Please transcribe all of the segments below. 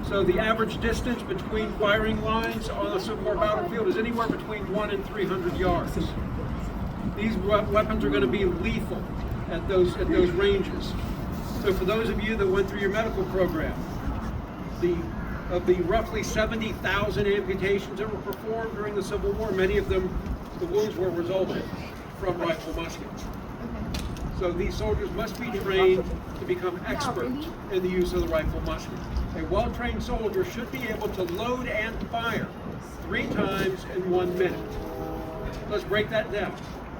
So the average distance between firing lines on a Civil War battlefield is anywhere between 1 and 300 yards. These weapons are going to be lethal at those ranges. So for those of you that went through your medical program, of the roughly 70,000 amputations that were performed during the Civil War, many of them, the wounds were resulted from rifle muskets. So these soldiers must be trained to become expert in the use of the rifle musket. A well-trained soldier should be able to load and fire 3 times in 1 minute. Let's break that down.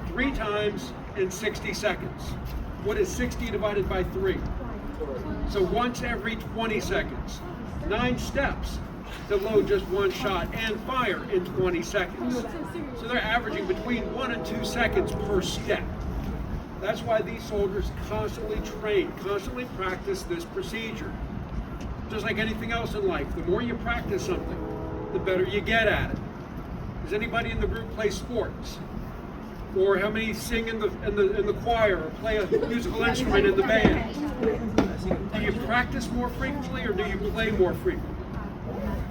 3 times in 60 seconds. What is 60 divided by 3? So once every 20 seconds. 9 steps to load just 1 shot and fire in 20 seconds. So they're averaging between 1 and 2 seconds per step. That's why these soldiers constantly train, constantly practice this procedure. Just like anything else in life, the more you practice something, the better you get at it. Does anybody in the group play sports? Or how many sing in the choir or play a musical instrument in the band? Do you practice more frequently or do you play more frequently?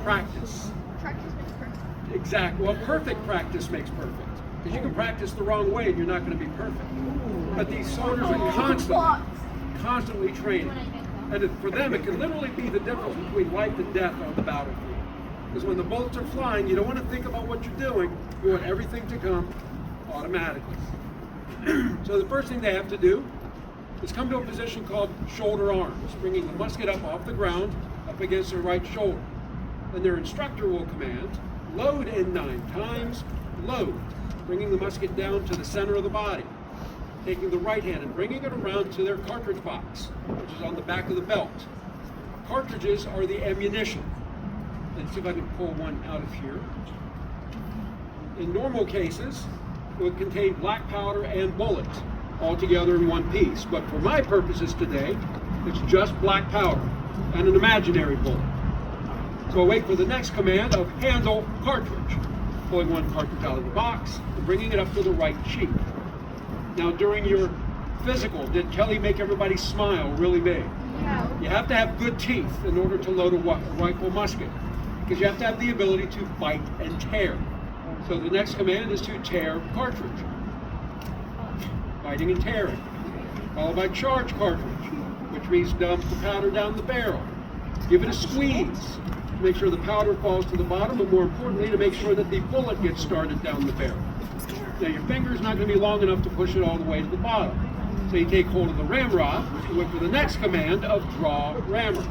Practice. Practice makes perfect. Exactly. Well, perfect practice makes perfect. Because you can practice the wrong way and you're not going to be perfect. But these soldiers are constantly training. And for them, it can literally be the difference between life and death on the battlefield. Because when the bullets are flying, you don't want to think about what you're doing. You want everything to come automatically. So the first thing they have to do is come to a position called shoulder arms, bringing the musket up off the ground, up against their right shoulder. And their instructor will command, load in 9 times, load, bringing the musket down to the center of the body, taking the right hand and bringing it around to their cartridge box, which is on the back of the belt. Cartridges are the ammunition. Let's see if I can pull one out of here. In normal cases, it would contain black powder and bullets all together in one piece. But for my purposes today, it's just black powder and an imaginary bullet. So I wait for the next command of handle cartridge, pulling one cartridge out of the box and bringing it up to the right cheek. Now during your physical, did Kelly make everybody smile really big? Yeah. You have to have good teeth in order to load a rifle musket, because you have to have the ability to bite and tear. So the next command is to tear cartridge. Biting and tearing. Followed by charge cartridge, which means dump the powder down the barrel. Give it a squeeze to make sure the powder falls to the bottom, but more importantly, to make sure that the bullet gets started down the barrel. Now your finger's not going to be long enough to push it all the way to the bottom. So you take hold of the ramrod, you wait for the next command of draw rammer.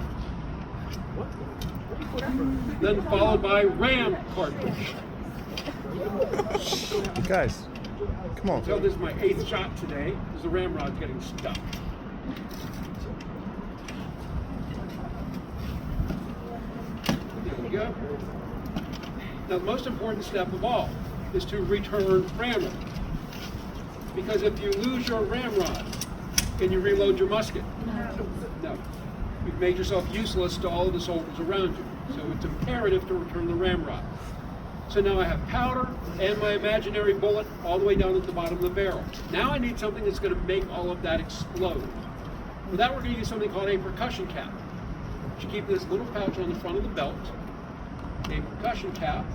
Then followed by ram cartridge. Guys, come on. So this is my 8th shot today, because the ramrod's getting stuck. There we go. Now the most important step of all is to return ramrod. Because if you lose your ramrod, can you reload your musket? No. You've made yourself useless to all of the soldiers around you. So it's imperative to return the ramrod. So now I have powder and my imaginary bullet all the way down at the bottom of the barrel. Now I need something that's going to make all of that explode. For that we're going to use something called a percussion cap. You keep this little pouch on the front of the belt. A percussion cap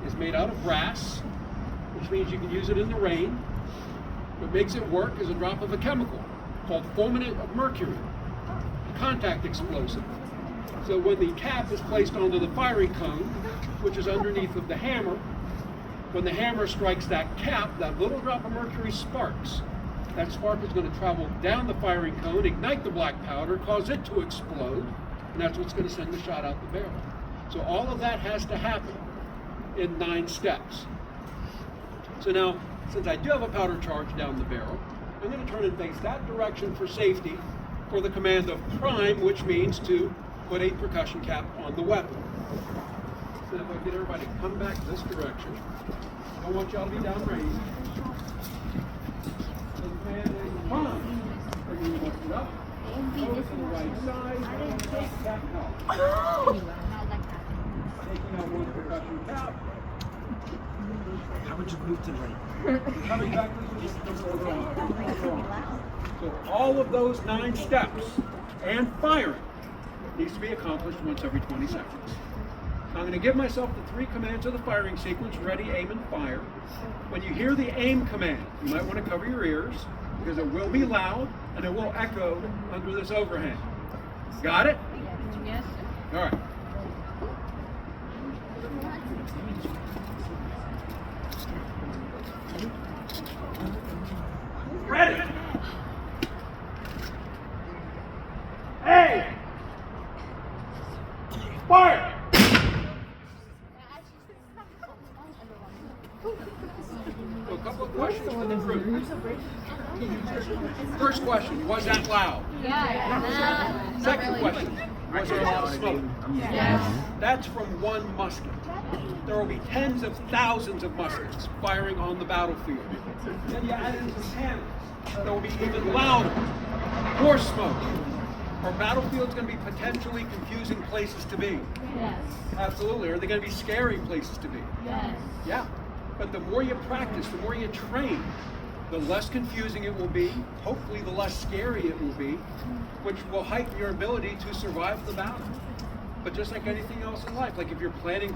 is made out of brass, which means you can use it in the rain. What makes it work is a drop of a chemical called fulminate of mercury, a contact explosive. So when the cap is placed onto the firing cone, which is underneath of the hammer, when the hammer strikes that cap, that little drop of mercury sparks. That spark is going to travel down the firing cone, ignite the black powder, cause it to explode, and that's what's going to send the shot out the barrel. So all of that has to happen in 9 steps. So now, since I do have a powder charge down the barrel, I'm going to turn and face that direction for safety for the command of prime, which means to put a percussion cap on the weapon. So if I get everybody to come back this direction, I want y'all to be downrange. So the command is prime. Bring the weapon up. Over to the right side. Cap out. Taking out one percussion cap. How would you move to the right? Coming back to the So all of those 9 steps and firing needs to be accomplished once every 20 seconds. I'm going to give myself the 3 commands of the firing sequence: ready, aim, and fire. When you hear the aim command, you might want to cover your ears because it will be loud and it will echo under this overhang. Got it? Yes. All right. Ready. Aim. Fire. So a couple of questions for the group. First question, was that loud? Yeah. Second question, was there a lot of smoke? Yes. That's from one musket. There will be tens of thousands of muskets firing on the battlefield. Then you add in some cannons. There will be even louder, more smoke. Our battlefield's going to be potentially confusing places to be. Yes. Absolutely. Are they going to be scary places to be? Yes. Yeah. But the more you practice, the more you train, the less confusing it will be. Hopefully, the less scary it will be, which will heighten your ability to survive the battle. But just like anything else in life, like if you're planning,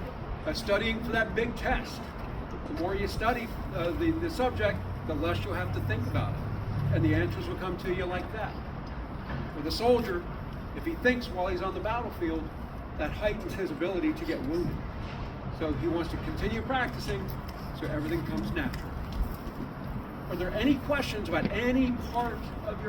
studying for that big test, the more you study the subject, the less you'll have to think about it. And the answers will come to you like that. For the soldier, if he thinks while he's on the battlefield, that heightens his ability to get wounded. So he wants to continue practicing so everything comes natural. Are there any questions about any part of your